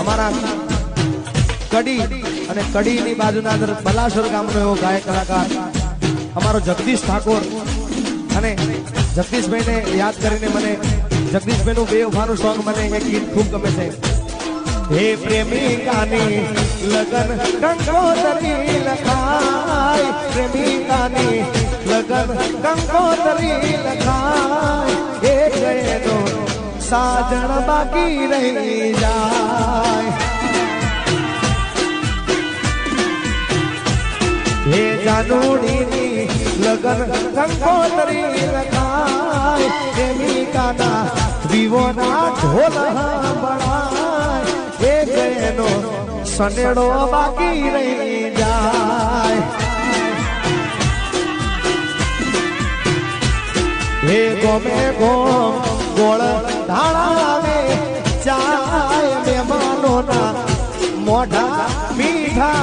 અમારા કડી અને કડીની બાજુના અંદર બલાસર ગામનો એવો ગાયક કલાકાર અમારો જગદીશ ઠાકોર અને જગદીશભાઈને યાદ કરીને મને જગદીશભાઈનું બેવફાનું સોંગ મને એક ગીત ખૂબ ગમે છે. હે પ્રેમિકાની લગન કંકોતરી લખાય, પ્રેમિકાની લગન કંકોતરી લખાય, એ ગયેલો સાજણ બાકી રહી જાય. હે જાનુડીની લગન કંકોતરી લખાય, પ્રેમિકાના વિવોના ઢોલ સંભળાય, એ ગયેલો સનેડો બાકી રહી જાય. હે ગોમે ગોમ ગોળ ઢાળાવે ચાય, મહેમાનોના મોઢા મીઠા